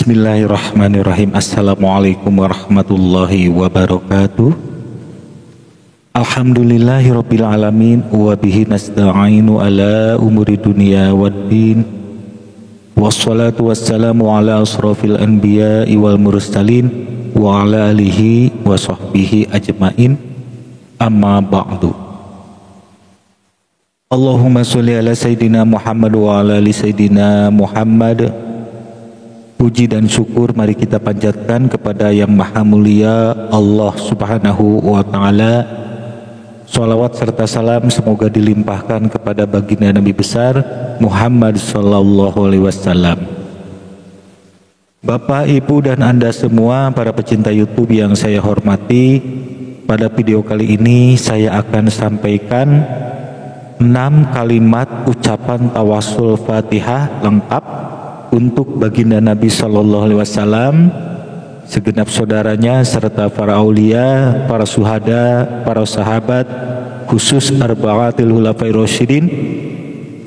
Bismillahirrahmanirrahim. Assalamualaikum warahmatullahi wabarakatuh. Alhamdulillahirabbil alamin wa bihi nasta'inu ala umuri dunya waddin. Wassalatu wassalamu ala asrofil anbiya'i wal mursalin wa ala alihi wa sahbihi ajmain. Amma ba'du. Allahumma sholli ala sayyidina Muhammad wa ala ali sayyidina Muhammad. Puji dan syukur mari kita panjatkan kepada yang maha mulia Allah subhanahu wa ta'ala. Salawat serta salam semoga dilimpahkan kepada baginda Nabi besar Muhammad sallallahu alaihi wasallam. Bapak, Ibu dan Anda semua para pecinta YouTube yang saya hormati, pada video kali ini saya akan sampaikan 6 kalimat ucapan tawasul Fatihah lengkap untuk baginda Nabi Sallallahu Alaihi Wasallam, segenap saudaranya serta para aulia, para syuhada, para sahabat, khusus arba'atil khulafai rasyidin,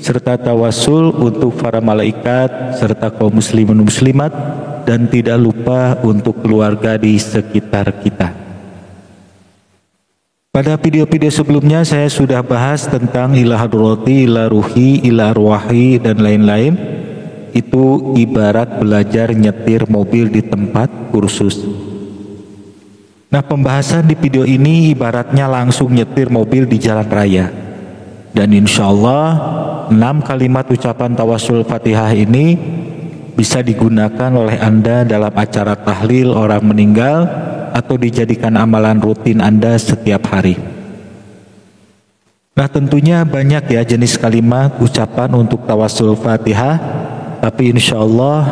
serta tawasul untuk para malaikat serta kaum muslimin muslimat, dan tidak lupa untuk keluarga di sekitar kita. Pada video-video sebelumnya saya sudah bahas tentang ila hadrati, ila ruhi, ila arwahi dan lain-lain. Itu ibarat belajar nyetir mobil di tempat kursus. Nah, pembahasan di video ini ibaratnya langsung nyetir mobil di jalan raya. Dan insya Allah 6 kalimat ucapan tawasul Fatihah ini bisa digunakan oleh Anda dalam acara tahlil orang meninggal atau dijadikan amalan rutin Anda setiap hari. Nah, tentunya banyak ya jenis kalimat ucapan untuk tawasul Fatihah. Tapi insya Allah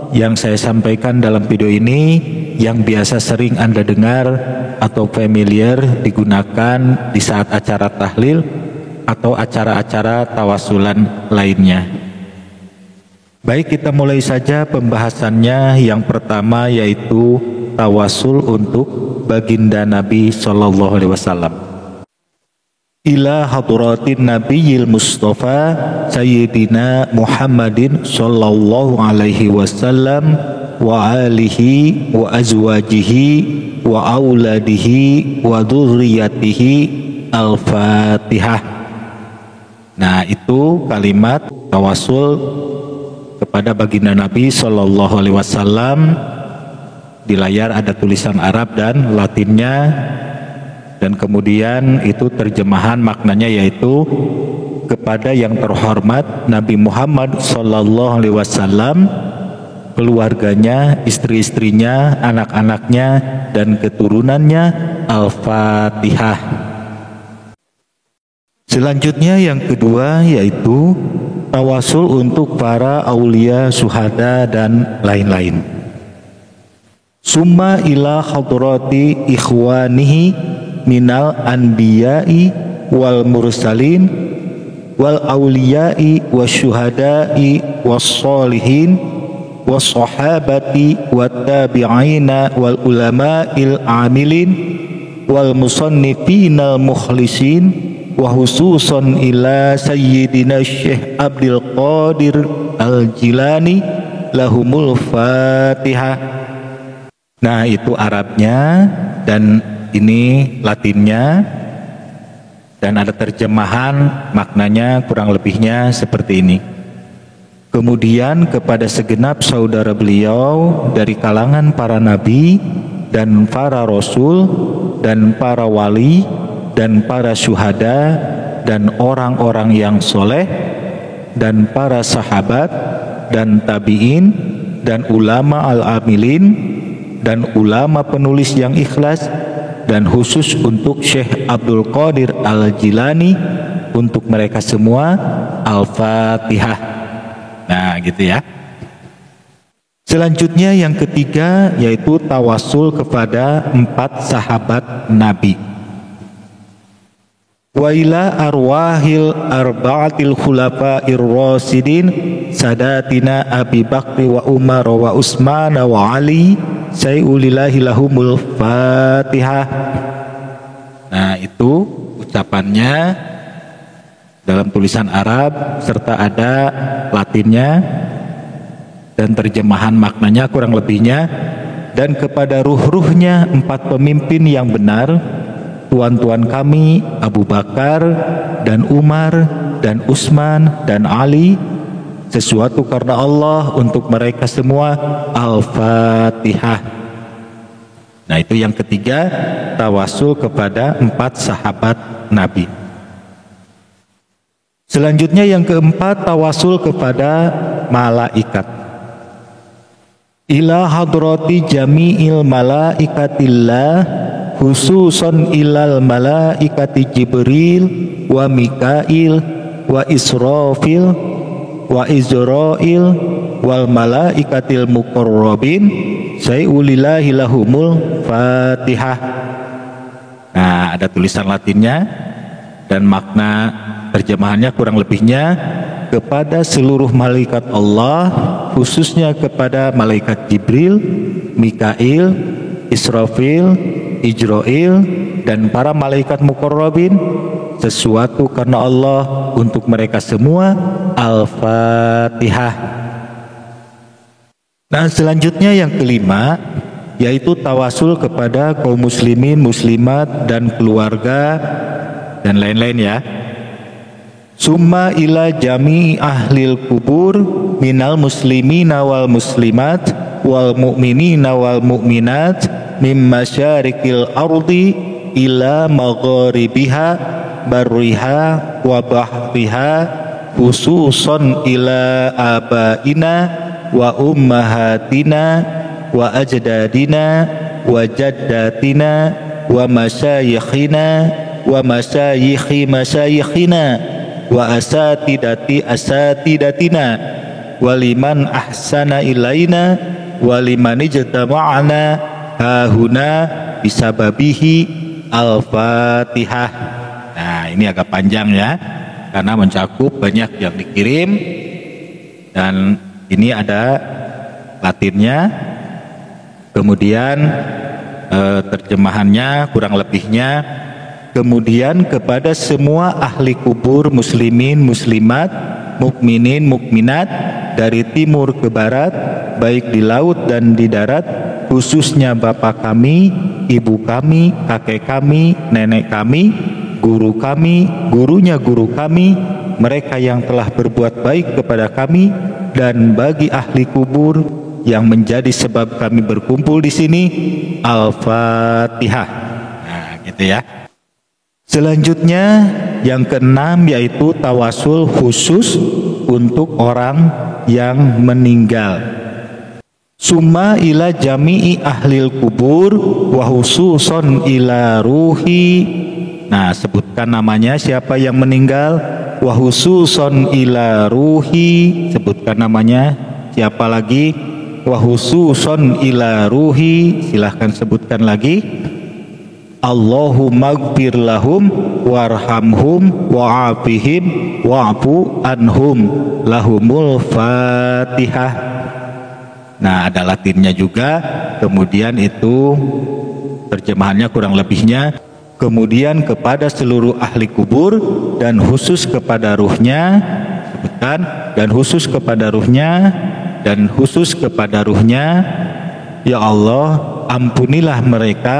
yang saya sampaikan dalam video ini yang biasa sering Anda dengar atau familiar digunakan di saat acara tahlil atau acara-acara tawasulan lainnya. Baik, kita mulai saja pembahasannya. Yang pertama yaitu tawasul untuk baginda Nabi Sallallahu Alaihi Wasallam. Ila hadratin nabiyil mustafa sayyidina Muhammadin sallallahu alaihi wasallam wa alihi wa azwajihi wa auladihi wa dzurriyyatihi. Al-Fatihah. Nah, itu kalimat tawasul kepada baginda Nabi sallallahu alaihi wasallam. Di layar ada tulisan Arab dan Latinnya. Dan kemudian itu terjemahan maknanya yaitu kepada yang terhormat Nabi Muhammad sallallahu alaihi wasallam, keluarganya, istri-istrinya, anak-anaknya dan keturunannya. Al-Fatihah. Selanjutnya yang kedua yaitu tawasul untuk para aulia, syuhada dan lain-lain. Summa ila hadrati ikhwanihi minal anbiya'i wal mursalin wal awliya'i wasyuhada'i wassolihin wassahabati wattabi'ina wal ulama'il amilin wal musannifinal mukhlisin wa hususan ila sayyidina Syekh Abdul Qadir Al-Jilani lahumul Fatihah. Nah, itu Arabnya dan ini Latinnya, dan ada terjemahan maknanya kurang lebihnya seperti ini. Kemudian kepada segenap saudara beliau dari kalangan para nabi dan para rasul dan para wali dan para syuhada dan orang-orang yang soleh dan para sahabat dan tabi'in dan ulama al-amilin dan ulama penulis yang ikhlas, dan khusus untuk Syekh Abdul Qadir Al-Jilani, untuk mereka semua Al-Fatihah. Nah, gitu ya. Selanjutnya yang ketiga yaitu tawasul kepada 4 sahabat Nabi. Wa ila arwahil arba'atil khulafa'ir rasyidin sadatina Abi Bakri wa Umar wa Utsman wa Ali sayulillahi lahumul Fatihah. Nah, itu ucapannya dalam tulisan Arab serta ada Latinnya. dan terjemahan maknanya kurang lebihnya, dan kepada ruh-ruhnya 4 pemimpin yang benar, tuan-tuan kami Abu Bakar dan Umar dan Utsman dan Ali, sesuatu karena Allah untuk mereka semua. Al-Fatihah. Nah, itu yang ketiga, tawasul kepada 4 sahabat Nabi. Selanjutnya yang keempat, tawasul kepada malaikat. Ila hadrati jami'il malaikatillah, khususon ilal malaikati Jibril wa Mikail wa Israfil wa Izrail wal malaikatil muqarrabin sayulillahi lahumul Fatihah. Nah, ada tulisan Latinnya dan makna terjemahannya kurang lebihnya, kepada seluruh malaikat Allah, khususnya kepada malaikat Jibril, Mikail, Israfil, Ijrail, dan para malaikat muqarrabin, sesuatu karena Allah untuk mereka semua. Al-Fatihah. Nah, selanjutnya yang kelima, yaitu tawasul kepada kaum muslimin, muslimat, dan keluarga, dan lain-lain ya. Summa ila jami'i ahlil kubur minal muslimina wal muslimat wal mu'minina wal mu'minat mim masyarikil ardi ila magharibiha barriha wa bahriha, khususon ila abaina wa ummahatina wa ajdadina wa jaddatina wa masyayikhina wa masyayikhi masyayikhina wa asatidati asatidatina waliman ahsana ilaina waliman ijtama'ana hahuna bisababihi. Al-Fatihah. Nah, ini agak panjang ya, karena mencakup banyak yang dikirim, dan ini ada Latinnya, kemudian terjemahannya kurang lebihnya. Kemudian kepada semua ahli kubur muslimin, muslimat, mukminin, mukminat, dari timur ke barat, baik di laut dan di darat, khususnya bapak kami, ibu kami, kakek kami, nenek kami, guru kami, gurunya guru kami, mereka yang telah berbuat baik kepada kami, dan bagi ahli kubur yang menjadi sebab kami berkumpul di sini. Al-Fatihah. Nah, gitu ya. Selanjutnya yang keenam, yaitu tawasul khusus untuk orang yang meninggal. Summa ila jami'i ahlil kubur wa khususon ila ruhi. Nah, sebutkan namanya siapa yang meninggal. Wa khususon ila ruhi, sebutkan namanya siapa lagi. Wa khususon ila ruhi, silahkan sebutkan lagi. Allahumma gfir lahum warhamhum wa'afihim wa'fu anhum lahumul Fatihah. Nah, ada Latinnya juga, kemudian itu terjemahannya kurang lebihnya. Kemudian kepada seluruh ahli kubur dan khusus kepada ruhnya, sebutkan, dan khusus kepada ruhnya, dan khusus kepada ruhnya. Ya Allah, ampunilah mereka,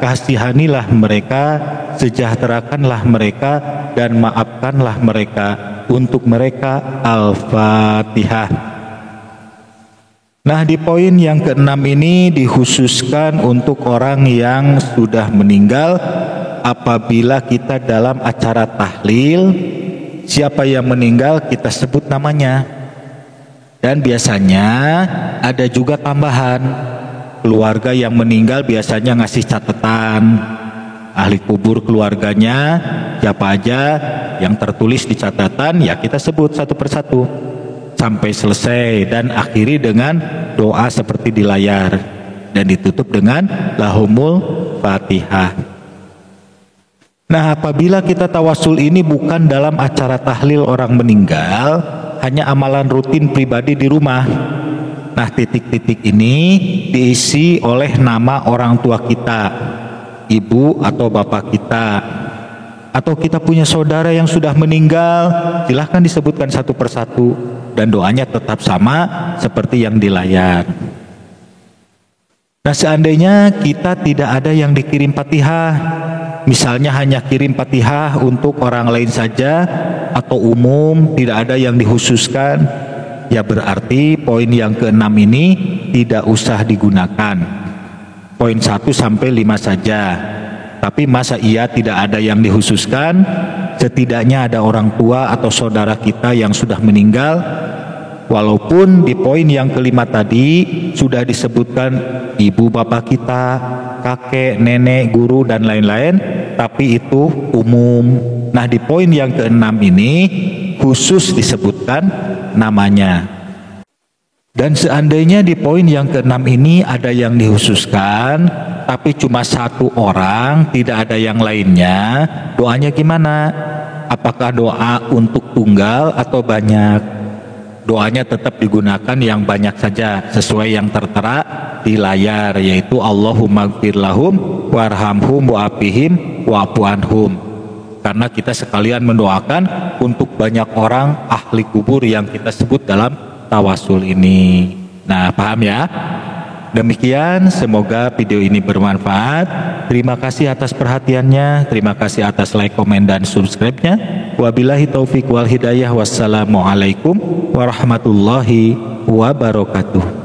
kasihanilah mereka, sejahterakanlah mereka, dan maafkanlah mereka. Untuk mereka. Al-Fatihah. Nah, di poin yang keenam ini dikhususkan untuk orang yang sudah meninggal. Apabila kita dalam acara tahlil, siapa yang meninggal kita sebut namanya. Dan biasanya ada juga tambahan. Keluarga yang meninggal biasanya ngasih catatan. Ahli kubur keluarganya siapa aja yang tertulis di catatan, ya kita sebut satu persatu sampai selesai, dan akhiri dengan doa seperti di layar, dan ditutup dengan lahumul Fatihah. Nah, apabila kita tawasul ini bukan dalam acara tahlil orang meninggal, hanya amalan rutin pribadi di rumah. Nah, titik-titik ini diisi oleh nama orang tua kita, ibu atau bapak kita, atau kita punya saudara yang sudah meninggal, silahkan disebutkan satu persatu. dan doanya tetap sama seperti yang di layar. Nah, seandainya kita tidak ada yang dikirim Fatihah, misalnya hanya kirim Fatihah untuk orang lain saja atau umum, tidak ada yang dikhususkan, ya berarti poin yang keenam ini tidak usah digunakan. Poin 1 sampai 5 saja. Tapi masa iya tidak ada yang dikhususkan? Setidaknya ada orang tua atau saudara kita yang sudah meninggal. Walaupun di poin yang kelima tadi sudah disebutkan ibu bapak kita, kakek, nenek, guru, dan lain-lain, tapi itu umum. Nah, di poin yang keenam ini khusus disebutkan namanya. Dan seandainya di poin yang keenam ini ada yang dikhususkan, tapi cuma satu orang, tidak ada yang lainnya, doanya gimana? Apakah doa untuk tunggal atau banyak? Doanya tetap digunakan yang banyak saja, sesuai yang tertera di layar, yaitu Allahumma gfir lahum warhamhum wa'afihim wa'fu anhum. Karena kita sekalian mendoakan untuk banyak orang ahli kubur yang kita sebut dalam tawasul ini. Nah, paham ya? Demikian, semoga video ini bermanfaat. Terima kasih atas perhatiannya, terima kasih atas like, komen, dan subscribe-nya. Wabillahi taufik wal hidayah. Wassalamualaikum warahmatullahi wabarakatuh.